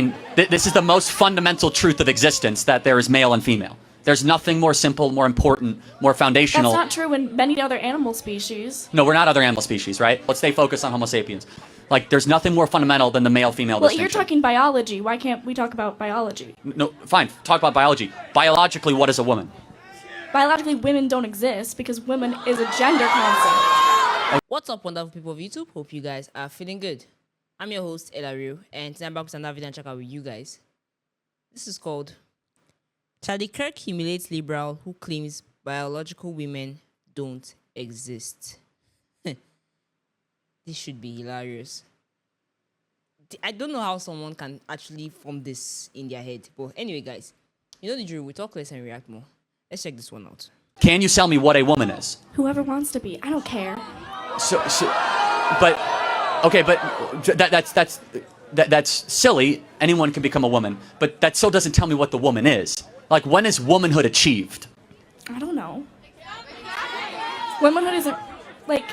mean, this is the most fundamental truth of existence, that there is male and female. There's nothing more simple, more important, more foundational. That's not true in many other animal species. No, we're not other animal species, right? Let's stay focused on Homo sapiens. Like, there's nothing more fundamental than the male-female distinction. Well, you're talking biology. Why can't we talk about biology? No, fine. Talk about biology. Biologically, what is a woman? Biologically, women don't exist because women is a gender concept. What's up, wonderful people of YouTube? Hope you guys are feeling good. I'm your host, Elario, and today I'm back with another video and check out with you guys. This is called Charlie Kirk humiliates liberal who claims biological women don't exist. This should be hilarious. I don't know how someone can actually form this in their head. But anyway, guys, you know the drill. We talk less and react more. Let's check this one out. Can you tell me what a woman is? Whoever wants to be. I don't care. But that's silly. Anyone can become a woman. But that still doesn't tell me what the woman is. Like, when is womanhood achieved? I don't know. Womanhood isn't, like,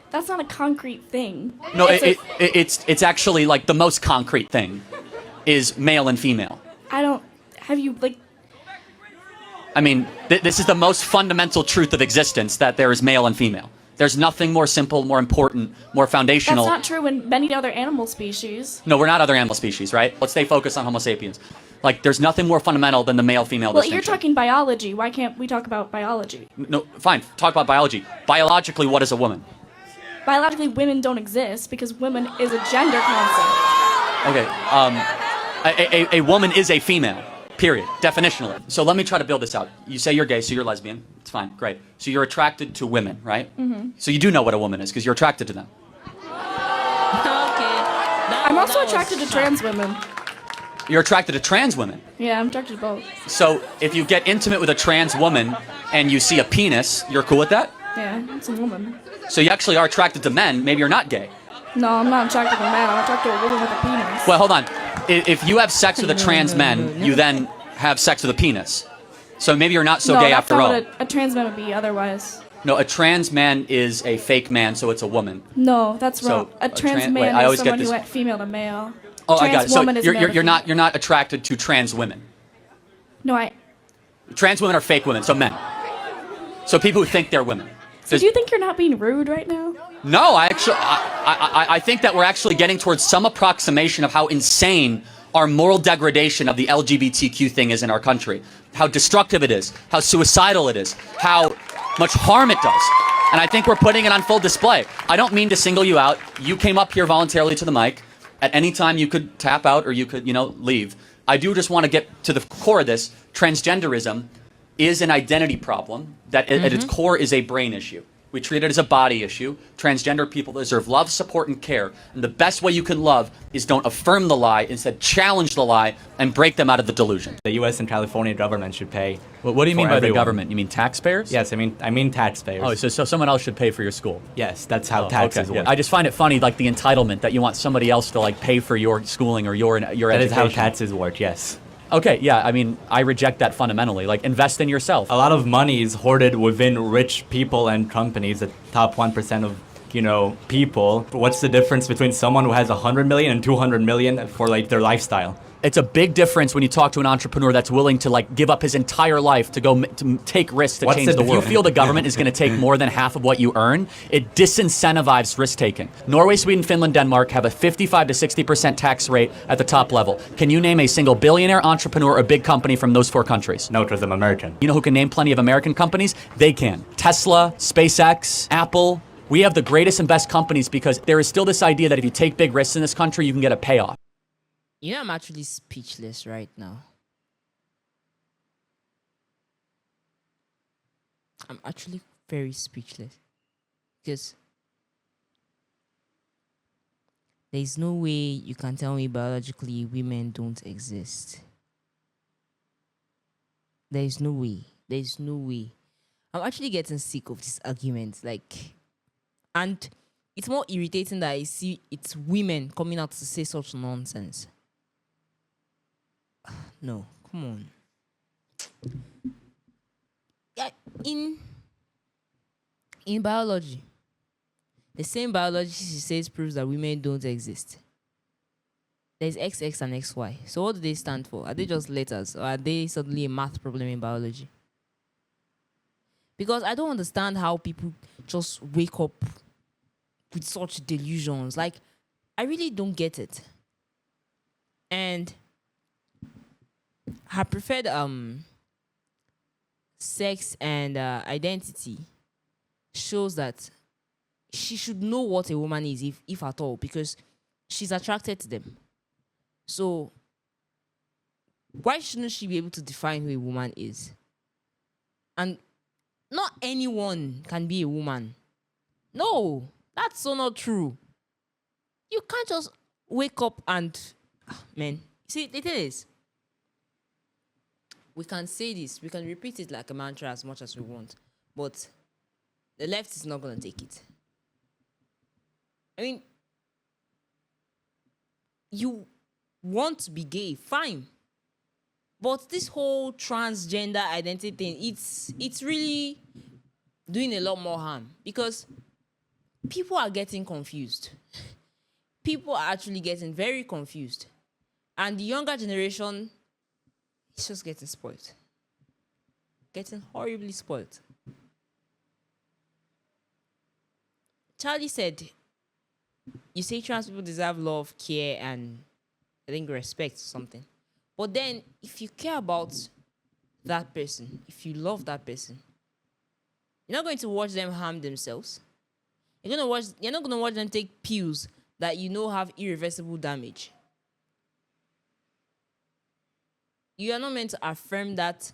that's not a concrete thing. No, it's actually, like, the most concrete thing is male and female. I mean, this is the most fundamental truth of existence, that there is male and female. There's nothing more simple, more important, more foundational. That's not true in many other animal species. No, we're not other animal species, right? Let's stay focused on Homo sapiens. Like, there's nothing more fundamental than the male-female distinction. Well, you're talking biology. Why can't we talk about biology? No, fine. Talk about biology. Biologically, what is a woman? Biologically, women don't exist because women is a gender concept. Okay, a woman is a female, period, definitionally. So let me try to build this out. You say you're gay, so you're lesbian. It's fine, great. So you're attracted to women, right? Mm-hmm. So you do know what a woman is because you're attracted to them. I'm also attracted to trans women. You're attracted to trans women? Yeah, I'm attracted to both. So if you get intimate with a trans woman and you see a penis, you're cool with that? Yeah, it's a woman. So you actually are attracted to men. Maybe you're not gay. No, I'm not attracted to men. I'm attracted to a woman with a penis. Well, hold on. If you have sex with a trans man, you then have sex with a penis. So maybe you're not so gay after all. No, that's not what a trans man would be otherwise. No, a trans man is a fake man, so it's a woman. No, that's wrong. A trans man is someone who went female to male. Oh, I got it. So you're not attracted to trans women. No, Trans women are fake women, so men. So people who think they're women. So do you think you're not being rude right now? No, I think that we're actually getting towards some approximation of how insane our moral degradation of the LGBTQ thing is in our country. How destructive it is, how suicidal it is, how much harm it does. And I think we're putting it on full display. I don't mean to single you out. You came up here voluntarily to the mic. At any time you could tap out or you could, leave. I do just want to get to the core of this. Transgenderism is an identity problem that at its core is a brain issue. We treat it as a body issue. Transgender people deserve love, support, and care. And the best way you can love is don't affirm the lie, instead challenge the lie and break them out of the delusion. The U.S. and California government should pay. Well, what do you mean by everyone. the government? You mean taxpayers? Yes, I mean taxpayers. Oh, so someone else should pay for your school? Yes, that's how taxes work. Yeah. I just find it funny, like the entitlement that you want somebody else to like pay for your schooling or your education. That is how taxes work. Yes. Okay, yeah, I mean, I reject that fundamentally. Like, invest in yourself. A lot of money is hoarded within rich people and companies, the top 1% of, people. What's the difference between someone who has 100 million and 200 million for, like, their lifestyle? It's a big difference when you talk to an entrepreneur that's willing to, like, give up his entire life to go to take risks to change the world. If you feel the government is going to take more than half of what you earn, it disincentivizes risk-taking. Norway, Sweden, Finland, Denmark have a 55 to 60% tax rate at the top level. Can you name a single billionaire, entrepreneur, or big company from those 4 countries? No, because I'm American. You know who can name plenty of American companies? They can. Tesla, SpaceX, Apple. We have the greatest and best companies because there is still this idea that if you take big risks in this country, you can get a payoff. I'm actually speechless right now. I'm actually very speechless. Because there's no way you can tell me biologically women don't exist. There's no way. There's no way. I'm actually getting sick of this argument. And it's more irritating that I see it's women coming out to say such nonsense. No, come on. Yeah, in biology, the same biology she says proves that women don't exist. there's XX and XY. So what do they stand for? Are they just letters, or are they suddenly a math problem in biology? Because I don't understand how people just wake up with such delusions. Like, I really don't get it. And her preferred sex and identity shows that she should know what a woman is, if at all, because she's attracted to them. So why shouldn't she be able to define who a woman is? And not anyone can be a woman. No, that's so not true. You can't just wake up and man. See, the thing is, we can say this, we can repeat it like a mantra as much as we want, but the left is not going to take it. I mean, you want to be gay, fine. But this whole transgender identity thing, it's really doing a lot more harm, because people are getting confused. People are actually getting very confused. And the younger generation is just getting spoiled. Getting horribly spoiled. Charlie said, you say trans people deserve love, care, and I think respect or something. But then, if you care about that person, if you love that person, you're not going to watch them harm themselves. You're not going to watch them take pills that you know have irreversible damage. You are not meant to affirm that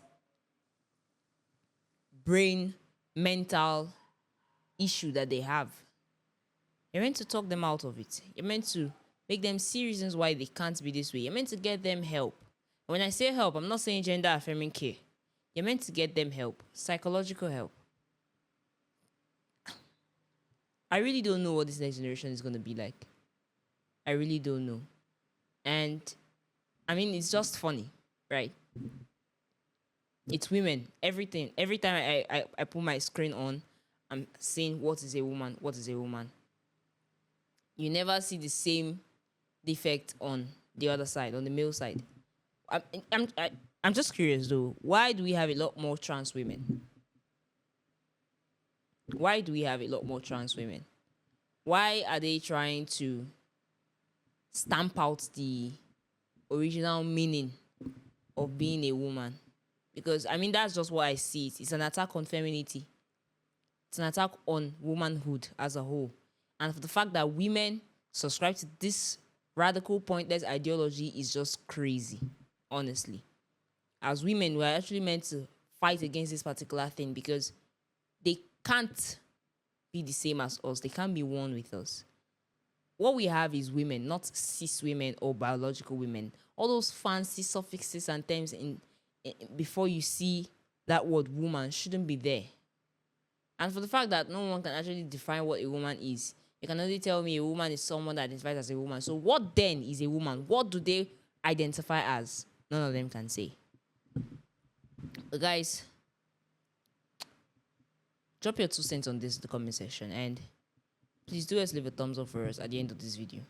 brain, mental issue that they have. You're meant to talk them out of it. You're meant to make them see reasons why they can't be this way. You're meant to get them help. And when I say help, I'm not saying gender affirming care. You're meant to get them help, psychological help. I really don't know what this next generation is going to be like. I really don't know. And, I mean, it's just funny, right? It's women. Everything. Every time I put my screen on, I'm saying, what is a woman? What is a woman? You never see the same defect on the other side, on the male side. I'm just curious, though. Why do we have a lot more trans women? Why do we have a lot more trans women? Why are they trying to stamp out the original meaning of being a woman? Because, I mean, that's just what I see. It's an attack on femininity. It's an attack on womanhood as a whole. And for the fact that women subscribe to this radical, pointless ideology is just crazy, honestly. As women, we're actually meant to fight against this particular thing, because they can't be the same as us. They can't be one with us. What we have is women, not cis women or biological women. All those fancy suffixes and terms before you see that word woman shouldn't be there. And for the fact that no one can actually define what a woman is, you can only tell me a woman is someone that identifies as a woman. So what then is a woman? What do they identify as? None of them can say. But guys, drop your 2 cents on this in the comment section, and please do us leave a thumbs up for us at the end of this video.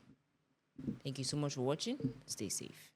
Thank you so much for watching. Stay safe.